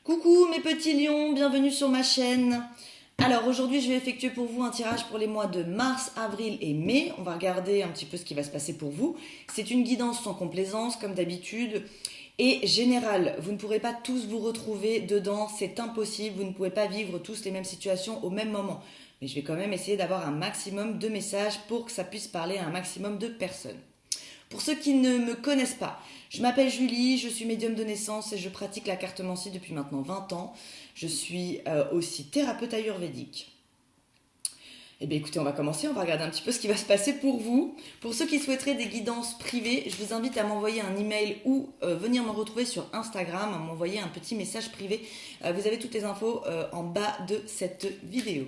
Coucou mes petits lions, bienvenue sur ma chaîne. Alors aujourd'hui je vais effectuer pour vous un tirage pour les mois de mars, avril et mai. On va regarder un petit peu ce qui va se passer pour vous. C'est une guidance sans complaisance comme d'habitude et générale. Vous ne pourrez pas tous vous retrouver dedans, c'est impossible. Vous ne pouvez pas vivre tous les mêmes situations au même moment. Mais je vais quand même essayer d'avoir un maximum de messages pour que ça puisse parler à un maximum de personnes. Pour ceux qui ne me connaissent pas, je m'appelle Julie, je suis médium de naissance et je pratique la cartomancie depuis maintenant 20 ans. Je suis aussi thérapeute ayurvédique. Eh bien écoutez, on va commencer, on va regarder un petit peu ce qui va se passer pour vous. Pour ceux qui souhaiteraient des guidances privées, je vous invite à m'envoyer un email ou venir me retrouver sur Instagram, à m'envoyer un petit message privé. Vous avez toutes les infos en bas de cette vidéo.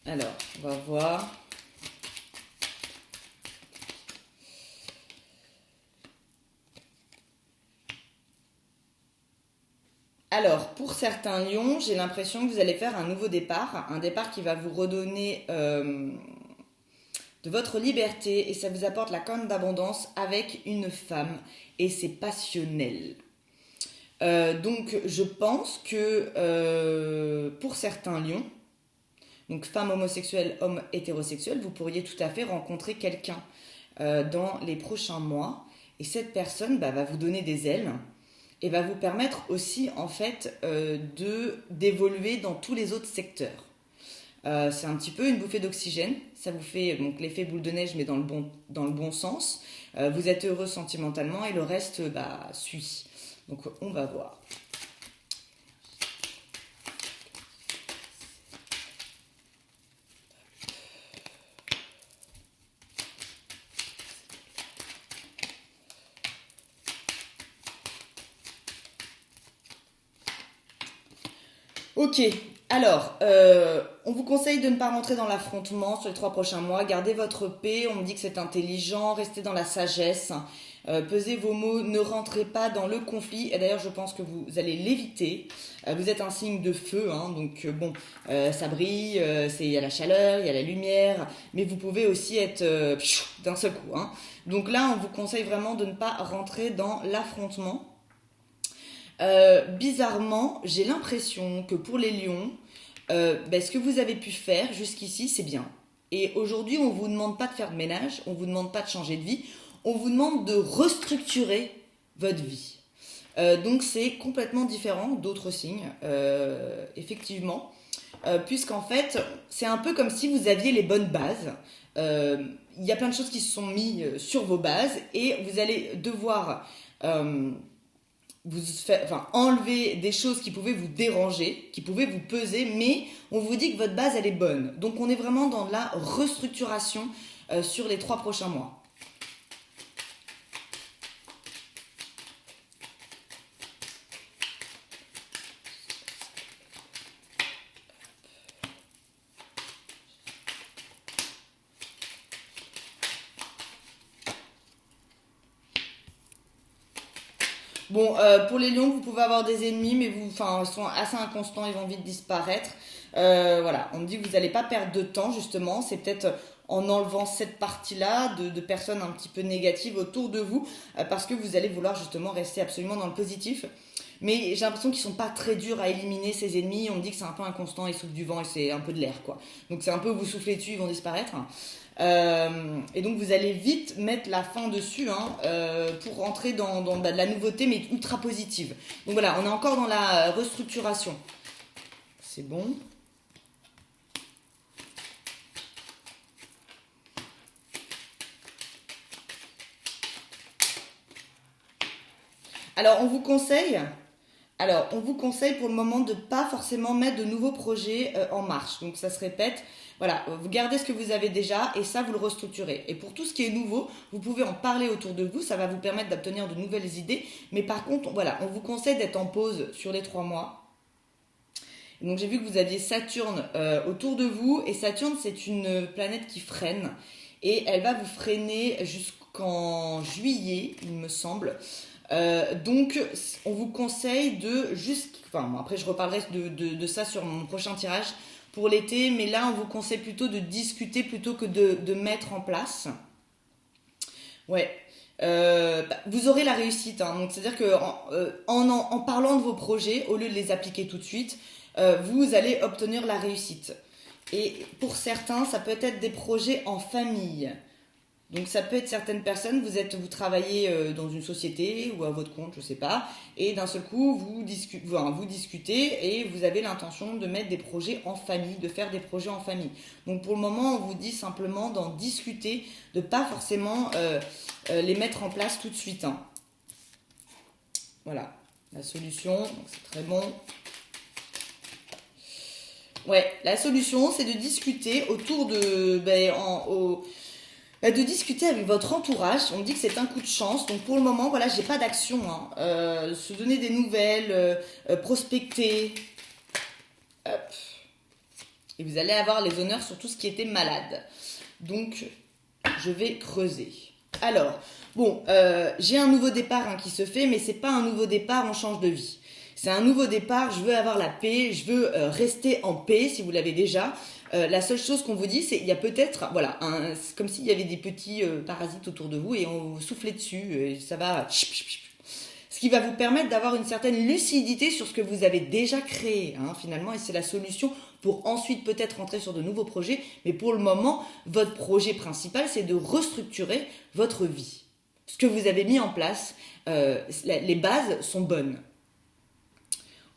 Alors, on va voir. Alors, pour certains lions, j'ai l'impression que vous allez faire un nouveau départ, un départ qui va vous redonner de votre liberté et ça vous apporte la corne d'abondance avec une femme et c'est passionnel. Donc, je pense que pour certains lions, donc femme homosexuelle, homme hétérosexuel, vous pourriez tout à fait rencontrer quelqu'un dans les prochains mois. Et cette personne va vous donner des ailes et va vous permettre aussi en fait d'évoluer dans tous les autres secteurs. C'est un petit peu une bouffée d'oxygène. Ça vous fait donc l'effet boule de neige mais dans le bon sens. Vous êtes heureux sentimentalement et le reste suit. Donc on va voir. Ok, alors, on vous conseille de ne pas rentrer dans l'affrontement sur les 3 prochains mois. Gardez votre paix, on me dit que c'est intelligent, restez dans la sagesse, pesez vos mots, ne rentrez pas dans le conflit. Et d'ailleurs, je pense que vous allez l'éviter. Vous êtes un signe de feu, hein, donc ça brille, il y a la chaleur, il y a la lumière, mais vous pouvez aussi être d'un seul coup. Hein. Donc là, on vous conseille vraiment de ne pas rentrer dans l'affrontement. Bizarrement, j'ai l'impression que pour les lions, ce que vous avez pu faire jusqu'ici, c'est bien. Et aujourd'hui, on ne vous demande pas de faire de ménage, on ne vous demande pas de changer de vie, on vous demande de restructurer votre vie. Donc c'est complètement différent d'autres signes, effectivement, puisqu'en fait, c'est un peu comme si vous aviez les bonnes bases. Il y a plein de choses qui se sont mises sur vos bases et vous allez devoir enlever des choses qui pouvaient vous déranger, qui pouvaient vous peser, mais on vous dit que votre base, elle est bonne. Donc on est vraiment dans la restructuration sur les 3 prochains mois. Bon, pour les lions, vous pouvez avoir des ennemis, mais ils sont assez inconstants, ils vont vite disparaître. Voilà, on me dit que vous n'allez pas perdre de temps, justement. C'est peut-être en enlevant cette partie-là de personnes un petit peu négatives autour de vous, parce que vous allez vouloir justement rester absolument dans le positif. Mais j'ai l'impression qu'ils sont pas très durs à éliminer ces ennemis. On me dit que c'est un peu inconstant, ils soufflent du vent et c'est un peu de l'air, quoi. Donc c'est un peu vous soufflez dessus, ils vont disparaître. Et donc vous allez vite mettre la fin dessus pour rentrer dans de la nouveauté mais ultra positive. Donc voilà, on est encore dans la restructuration. C'est bon. Alors on vous conseille pour le moment de ne pas forcément mettre de nouveaux projets en marche. Donc ça se répète. Voilà, vous gardez ce que vous avez déjà et ça, vous le restructurez. Et pour tout ce qui est nouveau, vous pouvez en parler autour de vous. Ça va vous permettre d'obtenir de nouvelles idées. Mais par contre, voilà, on vous conseille d'être en pause sur les 3 mois. Donc j'ai vu que vous aviez Saturne autour de vous. Et Saturne, c'est une planète qui freine. Et elle va vous freiner jusqu'en juillet, il me semble. Donc, on vous conseille de juste... Enfin, bon, après, je reparlerai de ça sur mon prochain tirage pour l'été, mais là, on vous conseille plutôt de discuter plutôt que de mettre en place. Ouais. Vous aurez la réussite, hein. Donc, c'est-à-dire que en parlant de vos projets, au lieu de les appliquer tout de suite, vous allez obtenir la réussite. Et pour certains, ça peut être des projets en famille. Donc ça peut être certaines personnes, vous travaillez dans une société ou à votre compte, je sais pas, et d'un seul coup vous discutez et vous avez l'intention de mettre des projets en famille, de faire des projets en famille. Donc pour le moment on vous dit simplement d'en discuter, de pas forcément les mettre en place tout de suite, hein. Voilà, la solution, donc c'est très bon. Ouais, la solution c'est de discuter autour de de discuter avec votre entourage. On me dit que c'est un coup de chance. Donc pour le moment, voilà, j'ai pas d'action, hein. Se donner des nouvelles, prospecter. Hop. Et vous allez avoir les honneurs sur tout ce qui était malade. Donc je vais creuser. Alors, bon, j'ai un nouveau départ, hein, qui se fait, mais c'est pas un nouveau départ, on change de vie. C'est un nouveau départ, je veux avoir la paix, je veux rester en paix si vous l'avez déjà. La seule chose qu'on vous dit, c'est qu'il y a peut-être, voilà, c'est comme s'il y avait des petits parasites autour de vous et on vous soufflait dessus, et ça va... Ce qui va vous permettre d'avoir une certaine lucidité sur ce que vous avez déjà créé, hein, finalement, et c'est la solution pour ensuite peut-être rentrer sur de nouveaux projets. Mais pour le moment, votre projet principal, c'est de restructurer votre vie. Ce que vous avez mis en place, les bases sont bonnes.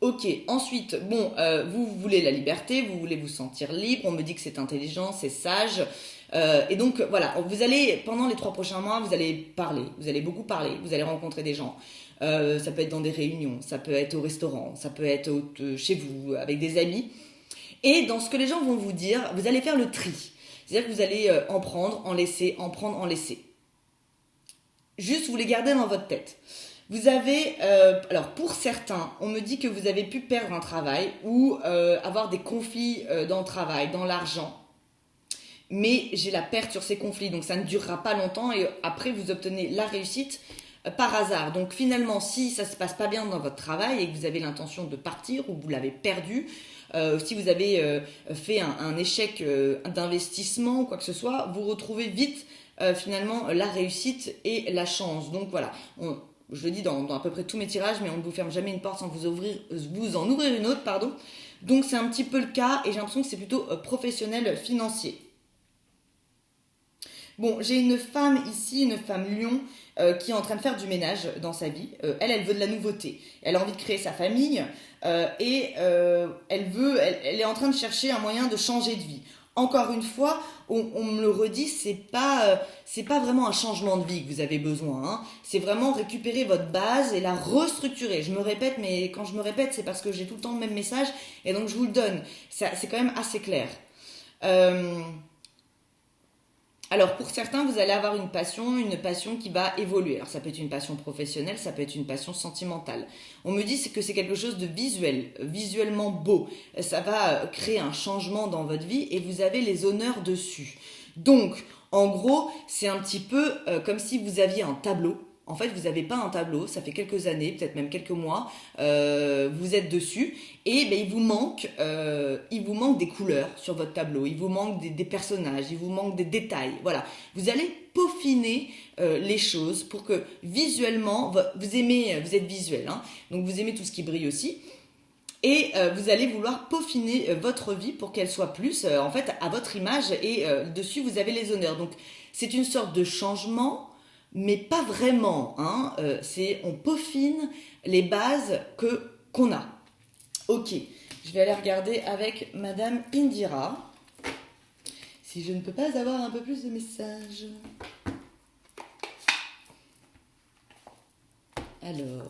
Ok, ensuite, bon, vous voulez la liberté, vous voulez vous sentir libre, on me dit que c'est intelligent, c'est sage. Et donc, voilà, vous allez, pendant les 3 prochains mois, vous allez parler, vous allez beaucoup parler, vous allez rencontrer des gens. Ça peut être dans des réunions, ça peut être au restaurant, ça peut être chez vous, avec des amis. Et dans ce que les gens vont vous dire, vous allez faire le tri. C'est-à-dire que vous allez en prendre, en laisser, en prendre, en laisser. Juste, vous les gardez dans votre tête. Vous avez, alors pour certains, on me dit que vous avez pu perdre un travail ou avoir des conflits dans le travail, dans l'argent. Mais j'ai la perte sur ces conflits, donc ça ne durera pas longtemps et après vous obtenez la réussite par hasard. Donc finalement, si ça se passe pas bien dans votre travail et que vous avez l'intention de partir ou vous l'avez perdu, si vous avez fait un échec d'investissement ou quoi que ce soit, vous retrouvez vite finalement la réussite et la chance. Donc voilà, je le dis dans à peu près tous mes tirages, mais on ne vous ferme jamais une porte sans vous en ouvrir une autre, pardon. Donc c'est un petit peu le cas et j'ai l'impression que c'est plutôt professionnel, financier. Bon, j'ai une femme ici, une femme lion, qui est en train de faire du ménage dans sa vie. Elle veut de la nouveauté. Elle a envie de créer sa famille et elle est en train de chercher un moyen de changer de vie. Encore une fois, on me le redit, c'est pas vraiment un changement de vie que vous avez besoin, hein. C'est vraiment récupérer votre base et la restructurer. Je me répète, mais quand je me répète, c'est parce que j'ai tout le temps le même message et donc je vous le donne. C'est quand même assez clair. Alors pour certains, vous allez avoir une passion qui va évoluer. Alors ça peut être une passion professionnelle, ça peut être une passion sentimentale. On me dit que c'est quelque chose de visuel, visuellement beau. Ça va créer un changement dans votre vie et vous avez les honneurs dessus. Donc, en gros, c'est un petit peu comme si vous aviez un tableau. En fait, vous n'avez pas un tableau, ça fait quelques années, peut-être même quelques mois, vous êtes dessus, et ben, il vous manque des couleurs sur votre tableau, il vous manque des personnages, il vous manque des détails, voilà. Vous allez peaufiner les choses pour que visuellement, vous êtes visuel, hein, donc vous aimez tout ce qui brille aussi, et vous allez vouloir peaufiner votre vie pour qu'elle soit plus, en fait, à votre image, et dessus, vous avez les honneurs. Donc, c'est une sorte de changement, mais pas vraiment, hein. On peaufine les bases qu'on a. Ok, je vais aller regarder avec Madame Indira si je ne peux pas avoir un peu plus de messages. Alors.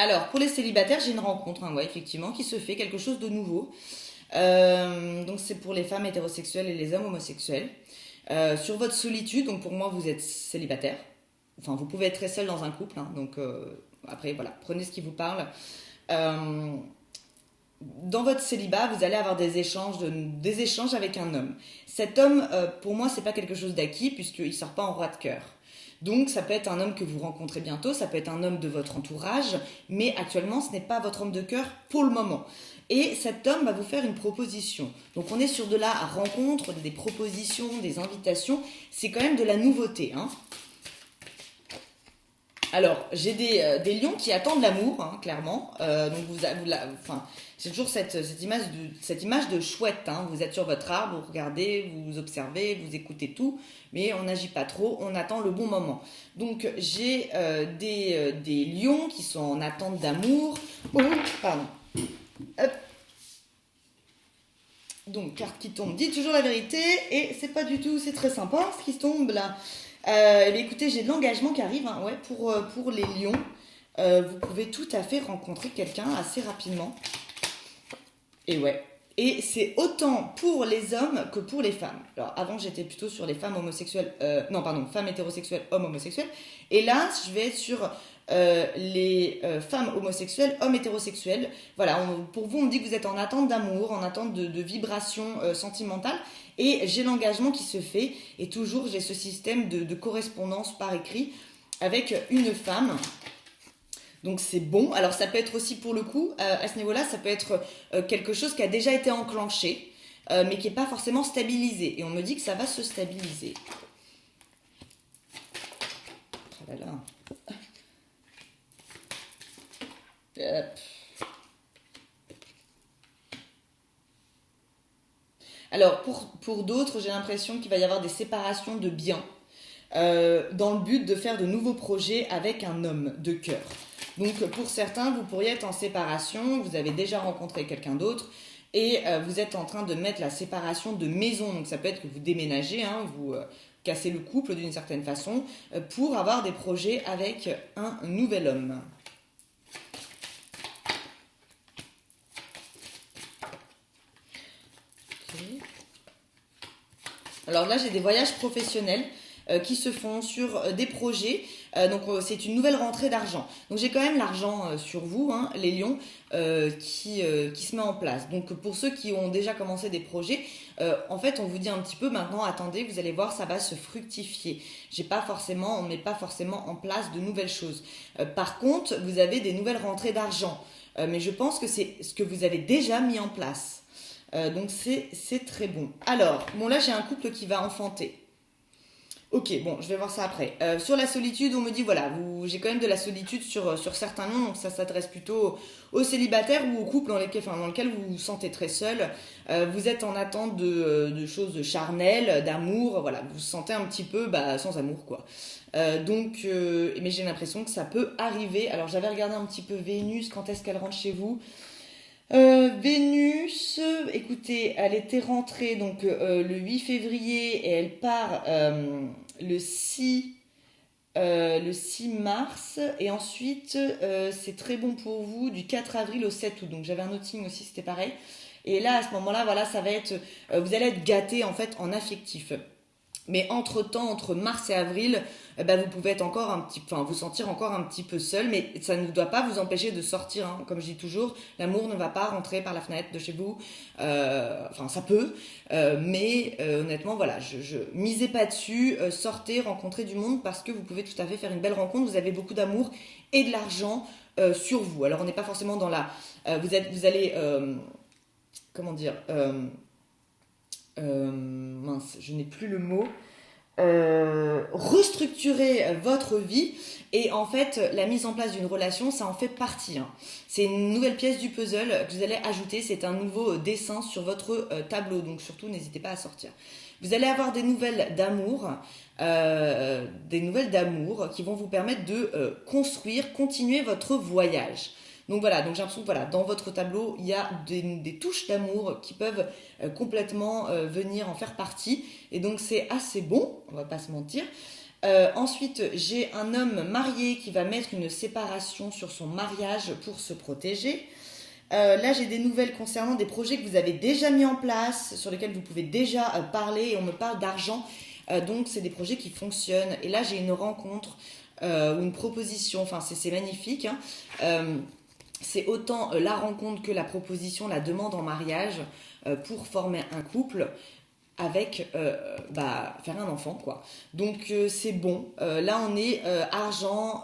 Alors, pour les célibataires, j'ai une rencontre, hein, ouais, effectivement, qui se fait, quelque chose de nouveau. Donc, c'est pour les femmes hétérosexuelles et les hommes homosexuels. Sur votre solitude, donc pour moi, vous êtes célibataire. Enfin, vous pouvez être très seul dans un couple, hein, donc après, voilà, prenez ce qui vous parle. Euh, dans votre célibat, vous allez avoir des échanges avec un homme. Cet homme, pour moi, c'est pas quelque chose d'acquis puisqu'il sort pas en roi de cœur. Donc, ça peut être un homme que vous rencontrez bientôt, ça peut être un homme de votre entourage, mais actuellement, ce n'est pas votre homme de cœur pour le moment. Et cet homme va vous faire une proposition. Donc, on est sur de la rencontre, des propositions, des invitations. C'est quand même de la nouveauté, hein. Alors, j'ai des lions qui attendent l'amour, hein, clairement. Donc, enfin, c'est toujours cette image de chouette, hein. Vous êtes sur votre arbre, vous regardez, vous observez, vous écoutez tout, mais on n'agit pas trop, on attend le bon moment. Donc, j'ai des lions qui sont en attente d'amour. Oh, pardon. Hop. Donc, carte qui tombe dit toujours la vérité, et c'est pas du tout, c'est très sympa ce qui tombe là. Écoutez, j'ai de l'engagement qui arrive, hein, ouais, pour les lions. Vous pouvez tout à fait rencontrer quelqu'un assez rapidement. Et ouais. Et c'est autant pour les hommes que pour les femmes. Alors avant j'étais plutôt sur les femmes homosexuelles, non pardon, femmes hétérosexuelles, hommes homosexuels. Et là je vais être sur les femmes homosexuelles, hommes hétérosexuels. Voilà, pour vous on me dit que vous êtes en attente d'amour, en attente de vibrations sentimentales. Et j'ai l'engagement qui se fait. Et toujours j'ai ce système de correspondance par écrit avec une femme. Donc c'est bon. Alors ça peut être aussi pour le coup, à ce niveau-là, ça peut être quelque chose qui a déjà été enclenché, mais qui n'est pas forcément stabilisé. Et on me dit que ça va se stabiliser. Oh là là. Hop. Alors pour d'autres, j'ai l'impression qu'il va y avoir des séparations de biens dans le but de faire de nouveaux projets avec un homme de cœur. Donc pour certains, vous pourriez être en séparation, vous avez déjà rencontré quelqu'un d'autre et vous êtes en train de mettre la séparation de maison. Donc ça peut être que vous déménagez, hein, vous cassez le couple d'une certaine façon pour avoir des projets avec un nouvel homme. Okay. Alors là, j'ai des voyages professionnels qui se font sur des projets. Donc c'est une nouvelle rentrée d'argent. Donc j'ai quand même l'argent sur vous, hein, les lions, qui se met en place. Donc pour ceux qui ont déjà commencé des projets, en fait on vous dit un petit peu maintenant, attendez, vous allez voir, ça va se fructifier. On ne met pas forcément en place de nouvelles choses. Par contre, vous avez des nouvelles rentrées d'argent. Mais je pense que c'est ce que vous avez déjà mis en place. Donc c'est très bon. Alors, bon là j'ai un couple qui va enfanter. Ok, bon, je vais voir ça après. Sur la solitude, on me dit, voilà, j'ai quand même de la solitude sur certains noms, donc ça s'adresse plutôt aux célibataires ou aux couples dans lequel vous vous sentez très seul. Vous êtes en attente de choses charnelles, d'amour, voilà, vous vous sentez un petit peu sans amour, quoi. Mais j'ai l'impression que ça peut arriver. Alors j'avais regardé un petit peu Vénus, quand est-ce qu'elle rentre chez vous? Vénus, écoutez, elle était rentrée donc le 8 février et elle part le 6 mars et ensuite c'est très bon pour vous du 4 avril au 7 août. Donc j'avais un autre signe aussi, c'était pareil. Et là à ce moment-là, voilà, ça va être vous allez être gâté en fait en affectif. Mais entre-temps, entre mars et avril, vous pouvez être vous sentir encore un petit peu seul, mais ça ne doit pas vous empêcher de sortir, hein. Comme je dis toujours, l'amour ne va pas rentrer par la fenêtre de chez vous. Ça peut, mais honnêtement, voilà, je misez pas dessus. Sortez, rencontrez du monde parce que vous pouvez tout à fait faire une belle rencontre. Vous avez beaucoup d'amour et de l'argent sur vous. Alors on n'est pas forcément dans la, vous allez, comment dire. Je n'ai plus le mot. Restructurer votre vie et en fait la mise en place d'une relation ça en fait partie, hein. C'est une nouvelle pièce du puzzle que vous allez ajouter, c'est un nouveau dessin sur votre tableau, donc surtout n'hésitez pas à sortir. Vous allez avoir des nouvelles d'amour qui vont vous permettre de continuer votre voyage. Donc voilà, donc j'ai l'impression que voilà, dans votre tableau, il y a des touches d'amour qui peuvent complètement venir en faire partie. Et donc c'est assez bon, on va pas se mentir. Ensuite, j'ai un homme marié qui va mettre une séparation sur son mariage pour se protéger. Là, j'ai des nouvelles concernant des projets que vous avez déjà mis en place, sur lesquels vous pouvez déjà parler, et on me parle d'argent. Donc, c'est des projets qui fonctionnent. Et là, j'ai une rencontre ou une proposition, enfin, c'est magnifique, hein. C'est autant la rencontre que la proposition, la demande en mariage pour former un couple avec faire un enfant, quoi. Donc c'est bon. Là on est argent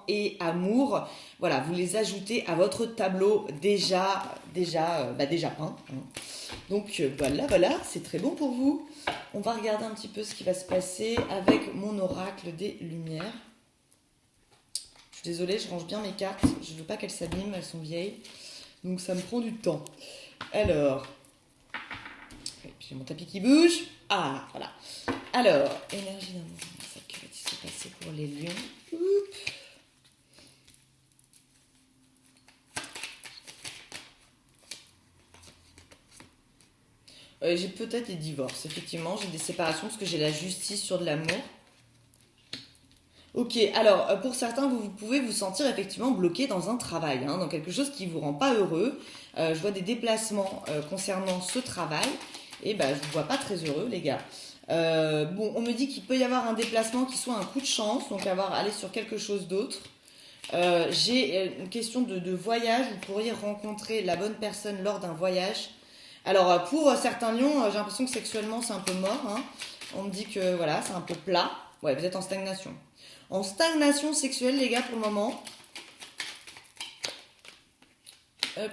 et amour. Voilà, vous les ajoutez à votre tableau déjà peint, hein. Donc voilà, c'est très bon pour vous. On va regarder un petit peu ce qui va se passer avec mon oracle des lumières. Je suis désolée, je range bien mes cartes. Je veux pas qu'elles s'abîment, elles sont vieilles. Donc ça me prend du temps. Alors, et puis j'ai mon tapis qui bouge. Ah, voilà. Alors, énergie d'amour. Ça qui va se passer pour les lions. Oups. J'ai peut-être des divorces, effectivement. J'ai des séparations parce que j'ai la justice sur de l'amour. Ok, alors pour certains, vous pouvez vous sentir effectivement bloqué dans un travail, hein, dans quelque chose qui ne vous rend pas heureux. Je vois des déplacements concernant ce travail et je ne vous vois pas très heureux, les gars. On me dit qu'il peut y avoir un déplacement qui soit un coup de chance, donc aller sur quelque chose d'autre. J'ai une question de voyage, vous pourriez rencontrer la bonne personne lors d'un voyage. Alors pour certains lions, j'ai l'impression que sexuellement c'est un peu mort, hein. On me dit que voilà, c'est un peu plat. Ouais, vous êtes en stagnation. En stagnation sexuelle, les gars, pour le moment. Hop.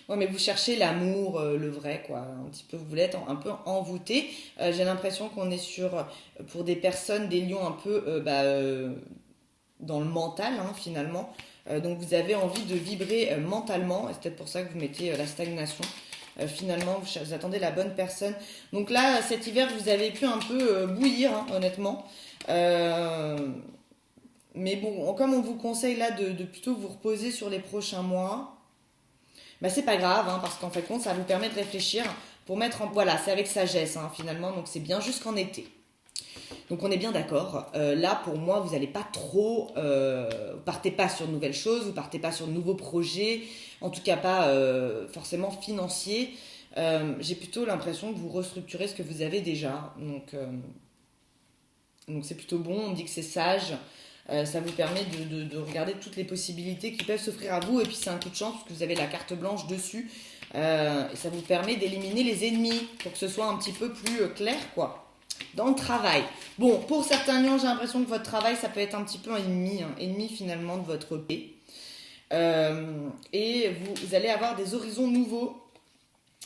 Ouais, mais vous cherchez l'amour, le vrai, quoi. Un petit peu, vous voulez être un peu envoûté. J'ai l'impression qu'on est pour des personnes, des lions un peu dans le mental, hein, finalement. Donc vous avez envie de vibrer mentalement. Et c'est peut-être pour ça que vous mettez la stagnation. Finalement, vous attendez la bonne personne. Donc là, cet hiver, vous avez pu un peu bouillir, hein, honnêtement. Mais bon, comme on vous conseille là de plutôt vous reposer sur les prochains mois, c'est pas grave, hein, parce qu'en fait, ça vous permet de réfléchir pour mettre en... Voilà, c'est avec sagesse, hein, finalement, donc c'est bien jusqu'en été. Donc on est bien d'accord. Là, pour moi, vous n'allez pas trop... vous partez pas sur de nouvelles choses, vous partez pas sur de nouveaux projets, en tout cas pas forcément financiers. J'ai plutôt l'impression que vous restructurez ce que vous avez déjà. Donc c'est plutôt bon, on me dit que c'est sage. Ça vous permet de regarder toutes les possibilités qui peuvent s'offrir à vous. Et puis c'est un coup de chance parce que vous avez la carte blanche dessus. Et ça vous permet d'éliminer les ennemis pour que ce soit un petit peu plus clair, quoi. Dans le travail. Bon, pour certains lions, j'ai l'impression que votre travail, ça peut être un petit peu un ennemi, hein, ennemi finalement de votre paix. Et vous allez avoir des horizons nouveaux.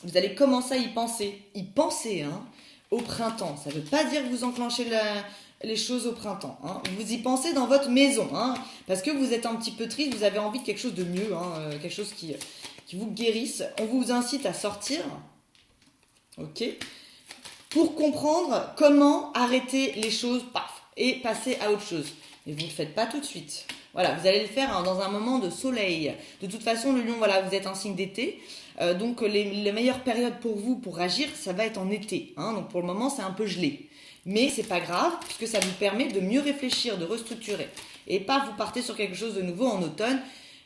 Vous allez commencer à y penser. Y penser, hein, au printemps. Ça ne veut pas dire que vous enclenchez les choses au printemps, hein. Vous y pensez dans votre maison, hein, parce que vous êtes un petit peu triste, vous avez envie de quelque chose de mieux, hein, quelque chose qui vous guérisse. On vous incite à sortir, ok, pour comprendre comment arrêter les choses, paf, et passer à autre chose. Mais vous ne le faites pas tout de suite. Voilà, vous allez le faire, hein, dans un moment de soleil. De toute façon, le lion, voilà, vous êtes un signe d'été. Donc les meilleures périodes pour vous pour agir, ça va être en été, hein. Donc pour le moment, c'est un peu gelé. Mais c'est pas grave, puisque ça vous permet de mieux réfléchir, de restructurer. Et pas vous partez sur quelque chose de nouveau en automne.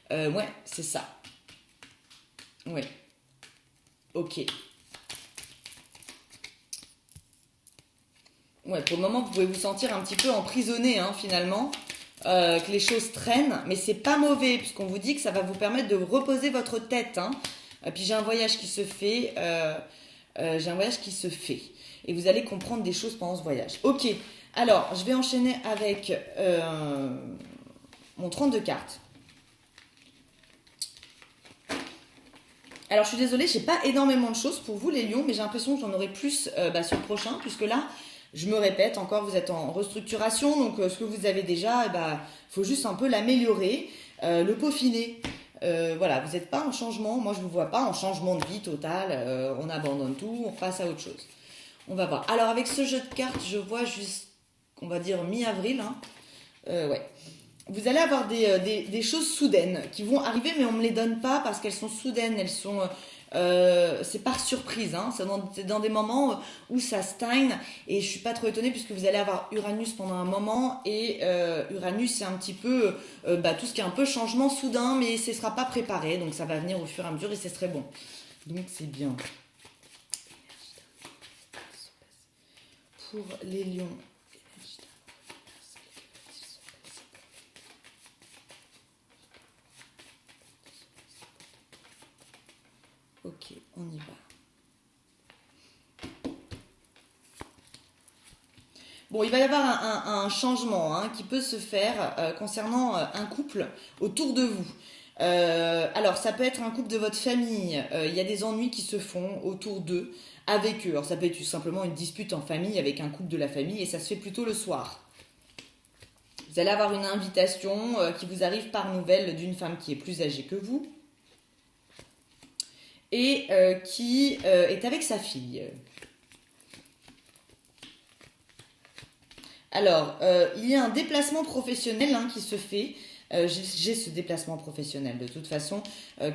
Ouais, c'est ça. Ouais. Ok. Ouais, pour le moment, vous pouvez vous sentir un petit peu emprisonné, hein, finalement. Que les choses traînent. Mais c'est pas mauvais, puisqu'on vous dit que ça va vous permettre de reposer votre tête, hein. Et puis j'ai un voyage qui se fait. Et vous allez comprendre des choses pendant ce voyage. Ok, alors je vais enchaîner avec mon 32 cartes. Alors je suis désolée, j'ai pas énormément de choses pour vous les lions, mais j'ai l'impression que j'en aurai plus sur le prochain, puisque là, je me répète encore, vous êtes en restructuration, donc ce que vous avez déjà, faut juste un peu l'améliorer, le peaufiner. Voilà, vous n'êtes pas en changement, moi je ne vous vois pas en changement de vie total, on abandonne tout, on passe à autre chose. On va voir. Alors avec ce jeu de cartes, je vois on va dire mi-avril, hein. Ouais. Vous allez avoir des choses soudaines qui vont arriver, mais on ne me les donne pas parce qu'elles sont soudaines, elles sont c'est par surprise, hein. C'est dans des moments où ça stagne, et je suis pas trop étonnée puisque vous allez avoir Uranus pendant un moment, et Uranus c'est un petit peu tout ce qui est un peu changement soudain, mais ce sera pas préparé, donc ça va venir au fur et à mesure et ce serait bon. Donc c'est bien. Pour les lions. Ok, on y va. Bon, il va y avoir un changement qui peut se faire concernant un couple autour de vous. Alors, ça peut être un couple de votre famille. Il y a des ennuis qui se font autour d'eux, avec eux. Alors, ça peut être tout simplement une dispute en famille avec un couple de la famille, et ça se fait plutôt le soir. Vous allez avoir une invitation qui vous arrive par nouvelle d'une femme qui est plus âgée que vous et qui est avec sa fille. Alors, il y a un déplacement professionnel qui se fait. J'ai ce déplacement professionnel de toute façon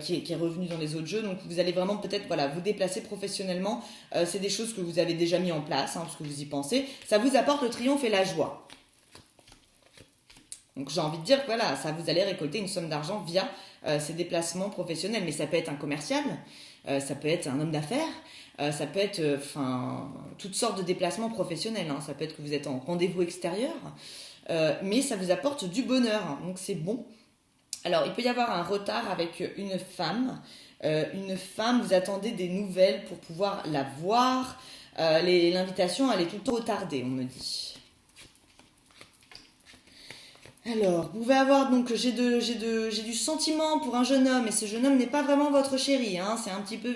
qui est revenu dans les autres jeux, donc vous allez vraiment peut-être vous déplacer professionnellement. C'est des choses que vous avez déjà mis en place parce que vous y pensez. Ça vous apporte le triomphe et la joie. Donc j'ai envie de dire que ça vous allez récolter une somme d'argent via ces déplacements professionnels, mais ça peut être un commercial, ça peut être un homme d'affaires, ça peut être toutes sortes de déplacements professionnels, ça peut être que vous êtes en rendez-vous extérieur, mais ça vous apporte du bonheur, donc c'est bon. Alors il peut y avoir un retard avec une femme, vous attendez des nouvelles pour pouvoir la voir, l'invitation elle est tout le temps retardée, on me dit. Alors, vous pouvez avoir, donc j'ai du sentiment pour un jeune homme, et ce jeune homme n'est pas vraiment votre chéri, c'est un petit peu,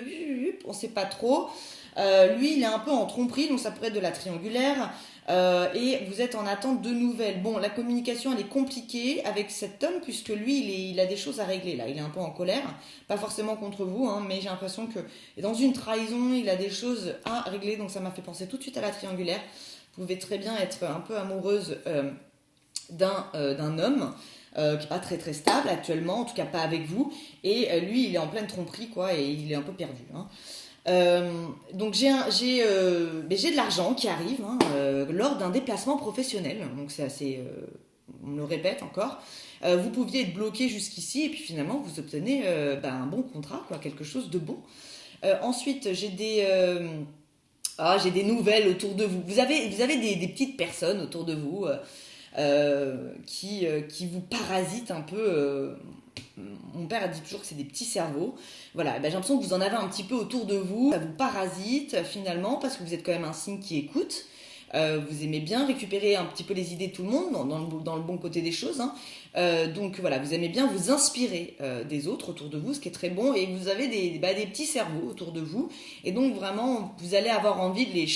on sait pas trop. Lui, il est un peu en tromperie, donc ça pourrait être de la triangulaire, et vous êtes en attente de nouvelles. Bon, la communication, elle est compliquée avec cet homme, puisque lui, il a des choses à régler, là. Il est un peu en colère, pas forcément contre vous, mais j'ai l'impression que dans une trahison, il a des choses à régler, donc ça m'a fait penser tout de suite à la triangulaire. Vous pouvez très bien être un peu amoureuse d'un homme qui n'est pas très très stable actuellement, en tout cas pas avec vous, et lui il est en pleine tromperie et il est un peu perdu. Donc j'ai de l'argent qui arrive lors d'un déplacement professionnel, donc c'est assez, on me le répète encore. Vous pouviez être bloqué jusqu'ici et puis finalement vous obtenez un bon contrat, quelque chose de bon. Ensuite j'ai des nouvelles autour de vous. Vous avez des petites personnes autour de vous qui vous parasitent un peu. Mon père a dit toujours que c'est des petits cerveaux. Voilà, j'ai l'impression que vous en avez un petit peu autour de vous. Ça vous parasite finalement parce que vous êtes quand même un signe qui écoute. Vous aimez bien récupérer un petit peu les idées de tout le monde dans le bon côté des choses. Donc voilà, vous aimez bien vous inspirer des autres autour de vous, ce qui est très bon. Et vous avez des petits cerveaux autour de vous. Et donc vraiment, vous allez avoir envie de les...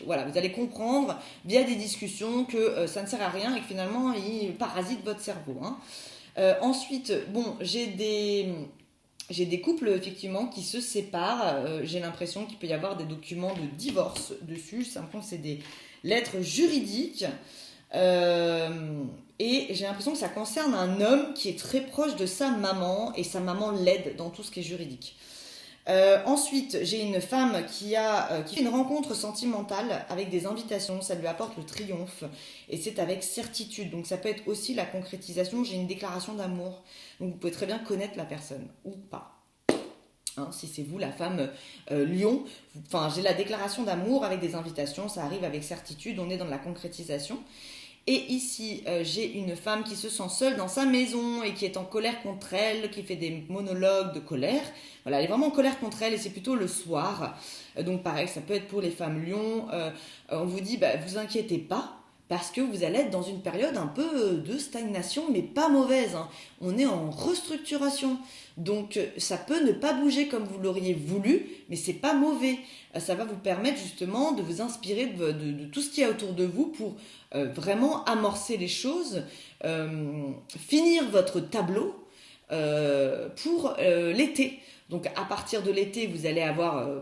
Voilà, vous allez comprendre via des discussions que ça ne sert à rien et que finalement, ils parasitent votre cerveau. Ensuite, j'ai des couples effectivement qui se séparent. J'ai l'impression qu'il peut y avoir des documents de divorce dessus. J'ai l'impression que c'est des lettres juridiques. Et j'ai l'impression que ça concerne un homme qui est très proche de sa maman et sa maman l'aide dans tout ce qui est juridique. Ensuite, j'ai une femme qui fait une rencontre sentimentale avec des invitations, ça lui apporte le triomphe et c'est avec certitude, donc ça peut être aussi la concrétisation, j'ai une déclaration d'amour, donc vous pouvez très bien connaître la personne ou pas. Si c'est vous la femme lion, j'ai la déclaration d'amour avec des invitations, ça arrive avec certitude, on est dans la concrétisation. Et ici, j'ai une femme qui se sent seule dans sa maison et qui est en colère contre elle, qui fait des monologues de colère. Voilà, elle est vraiment en colère contre elle et c'est plutôt le soir. Donc pareil, ça peut être pour les femmes lions. On vous dit, vous inquiétez pas, parce que vous allez être dans une période un peu de stagnation, mais pas mauvaise. On est en restructuration. Donc ça peut ne pas bouger comme vous l'auriez voulu, mais c'est pas mauvais. Ça va vous permettre justement de vous inspirer de tout ce qu'il y a autour de vous pour vraiment amorcer les choses, finir votre tableau pour l'été. Donc à partir de l'été, vous allez avoir...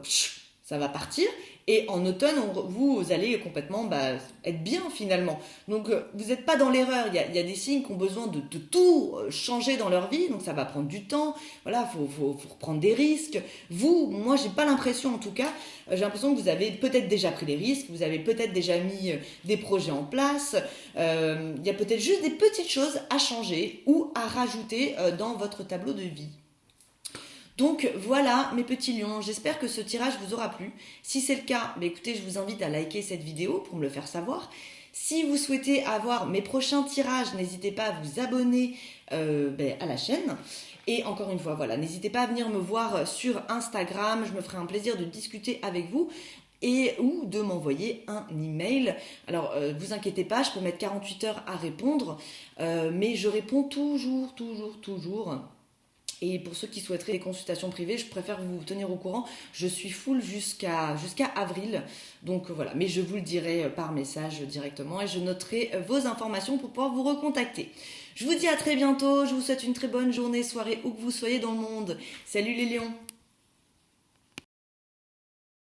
ça va partir. Et en automne, vous allez complètement être bien finalement. Donc vous n'êtes pas dans l'erreur. Il y a des signes qui ont besoin de tout changer dans leur vie, donc ça va prendre du temps. Voilà, faut reprendre des risques. Moi, j'ai pas l'impression, en tout cas, j'ai l'impression que vous avez peut-être déjà pris des risques, vous avez peut-être déjà mis des projets en place. Il y a peut-être juste des petites choses à changer ou à rajouter dans votre tableau de vie. Donc voilà mes petits lions, j'espère que ce tirage vous aura plu. Si c'est le cas, écoutez, je vous invite à liker cette vidéo pour me le faire savoir. Si vous souhaitez avoir mes prochains tirages, n'hésitez pas à vous abonner à la chaîne. Et encore une fois, voilà, n'hésitez pas à venir me voir sur Instagram, je me ferai un plaisir de discuter avec vous ou de m'envoyer un email. Alors, vous inquiétez pas, je peux mettre 48 heures à répondre, mais je réponds toujours. Et pour ceux qui souhaiteraient des consultations privées, je préfère vous tenir au courant. Je suis full jusqu'à avril. Donc voilà, mais je vous le dirai par message directement et je noterai vos informations pour pouvoir vous recontacter. Je vous dis à très bientôt. Je vous souhaite une très bonne journée, soirée, où que vous soyez dans le monde. Salut les lions!